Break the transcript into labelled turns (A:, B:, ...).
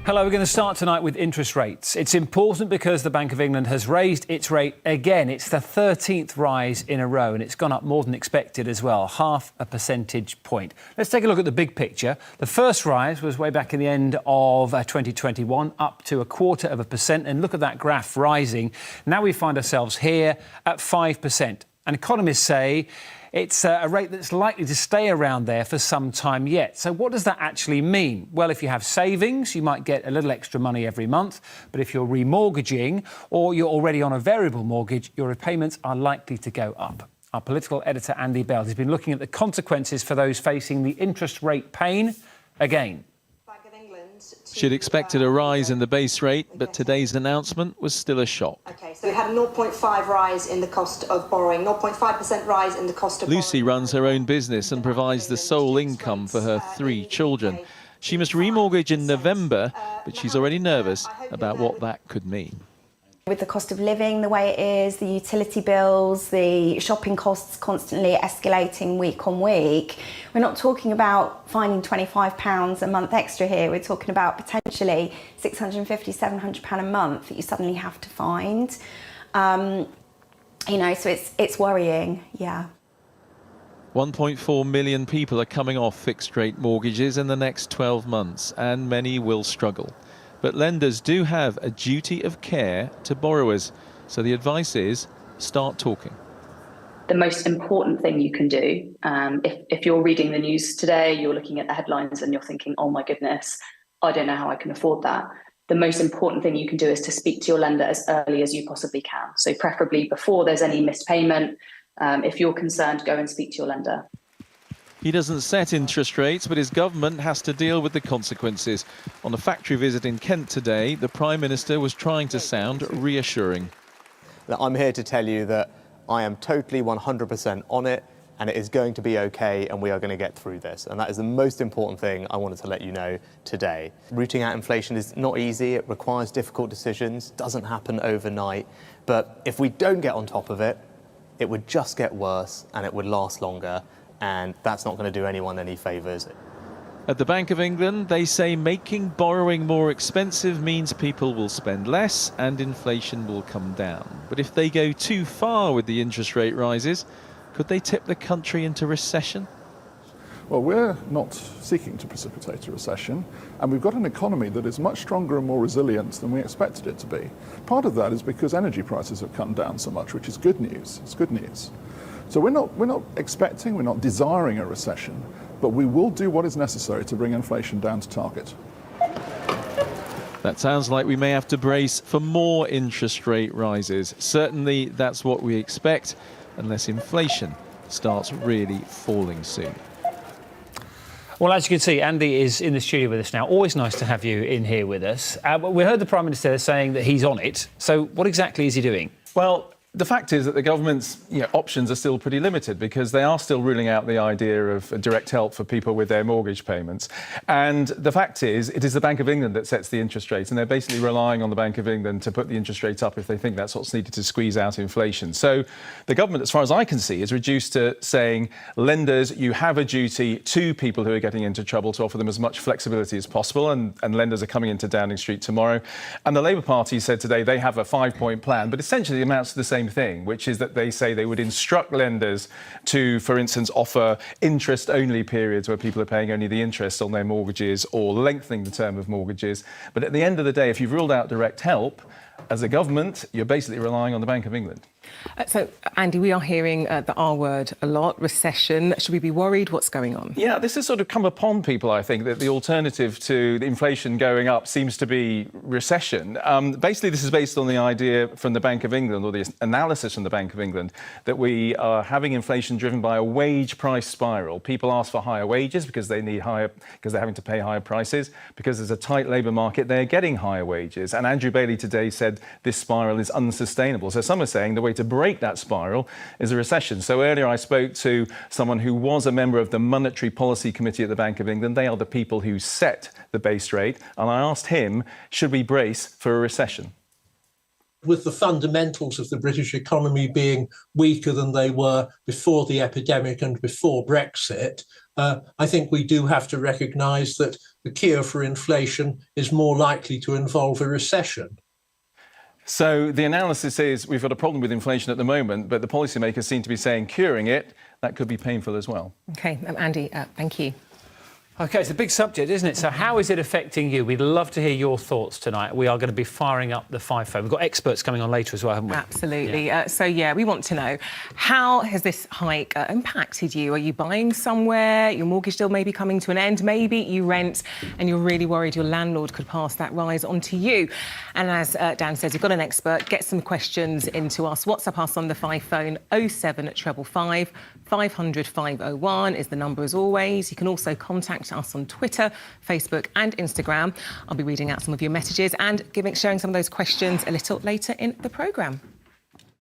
A: Hello, we're going to start tonight with interest rates. It's important because the Bank of England has raised its rate again. It's the 13th rise in a row, and it's gone up more than expected as well, 0.5 percentage point. Let's take a look at the big picture. The first rise was way back in the end of 2021, up to 0.25%, and look at that graph rising. Now we find ourselves here at 5%. And economists say it's a rate that's likely to stay around there for some time yet. So what does that actually mean? Well, if you have savings, you might get a little extra money every month. But if you're remortgaging or you're already on a variable mortgage, your repayments are likely to go up. Our political editor, Andy Bell, has been looking at the consequences for those facing the interest rate pain again.
B: She'd expected a rise in the base rate, but today's announcement was still a shock.
C: OK, so we had a 0.5 rise in the cost of borrowing, 0.5% rise in the cost of
B: Lucy runs her own business and provides the sole income for her 3 children. She must remortgage in November, but she's already nervous about what that could mean.
D: With the cost of living the way it is, the utility bills, the shopping costs constantly escalating week on week, we're not talking about finding £25 a month extra here. We're talking about potentially £650, £700 a month that you suddenly have to find. So it's worrying, yeah.
B: 1.4 million people are coming off fixed-rate mortgages in the next 12 months, and many will struggle. But lenders do have a duty of care to borrowers. So the advice is, start talking.
E: The most important thing you can do, if you're reading the news today, you're looking at the headlines and you're thinking, oh my goodness, I don't know how I can afford that. The most important thing you can do is to speak to your lender as early as you possibly can. So preferably before there's any missed payment. If you're concerned, go and speak to your lender.
B: He doesn't set interest rates, but his government has to deal with the consequences. On a factory visit in Kent today, the Prime Minister was trying to sound reassuring.
F: I'm here to tell you that I am totally 100% on it, and it is going to be okay, and we are going to get through this. And that is the most important thing I wanted to let you know today. Rooting out inflation is not easy. It requires difficult decisions, doesn't happen overnight. But if we don't get on top of it, it would just get worse and it would last longer. And that's not going to do anyone any favours.
B: At the Bank of England, they say making borrowing more expensive means people will spend less and inflation will come down. But if they go too far with the interest rate rises, could they tip the country into recession?
G: Well, we're not seeking to precipitate a recession, and we've got an economy that is much stronger and more resilient than we expected it to be. Part of that is because energy prices have come down so much, which is good news. It's good news. So we're not expecting, we're not desiring a recession, but we will do what is necessary to bring inflation down to target.
B: That sounds like we may have to brace for more interest rate rises. Certainly that's what we expect, unless inflation starts really falling soon.
A: Well, as you can see, Andy is in the studio with us now. Always nice to have you in here with us. We heard the Prime Minister saying that he's on it. So what exactly is he doing?
H: Well, the fact is that the government's options are still pretty limited because they are still ruling out the idea of direct help for people with their mortgage payments. And the fact is, it is the Bank of England that sets the interest rates, and they're basically relying on the Bank of England to put the interest rates up if they think that's what's needed to squeeze out inflation. So the government, as far as I can see, is reduced to saying, lenders, you have a duty to people who are getting into trouble to offer them as much flexibility as possible, and lenders are coming into Downing Street tomorrow. And the Labour Party said today they have a 5-point plan, but essentially it amounts to the same thing, which is that they say they would instruct lenders to, for instance, offer interest-only periods where people are paying only the interest on their mortgages or lengthening the term of mortgages. But at the end of the day, if you've ruled out direct help, as a government, you're basically relying on the Bank of England.
I: So, Andy, we are hearing the R word a lot, recession. Should we be worried? What's going on?
H: Yeah, this has sort of come upon people, I think, that the alternative to the inflation going up seems to be recession. Basically, this is based on the idea from the Bank of England, or the analysis from the Bank of England, that we are having inflation driven by a wage price spiral. People ask for higher wages because they need higher, because they're having to pay higher prices. Because there's a tight labour market, they're getting higher wages. And Andrew Bailey today said this spiral is unsustainable. So some are saying the way to break that spiral is a recession. So earlier I spoke to someone who was a member of the Monetary Policy Committee at the Bank of England. They are the people who set the base rate. And I asked him, should we brace for a recession?
J: with the fundamentals of the British economy being weaker than they were before the epidemic and before Brexit, I think we do have to recognise that the cure for inflation is more likely to involve a recession.
H: So the analysis is we've got a problem with inflation at the moment, but the policymakers seem to be saying curing it, that could be painful as well.
I: OK, Andy, thank you.
A: OK, it's a big subject, isn't it? So how is it affecting you? We'd love to hear your thoughts tonight. We are going to be firing up the 5 phone. We've got experts coming on later as well, haven't we?
I: Absolutely. Yeah. We want to know, how has this hike impacted you? Are you buying somewhere? Your mortgage deal may be coming to an end. Maybe you rent and you're really worried your landlord could pass that rise on to you. And as Dan says, you've got an expert. Get some questions into us. WhatsApp us on the 5 phone. 07555 500 501 is the number as always. You can also contact us on Twitter, Facebook and Instagram. I'll be reading out some of your messages and sharing some of those questions a little later in the programme.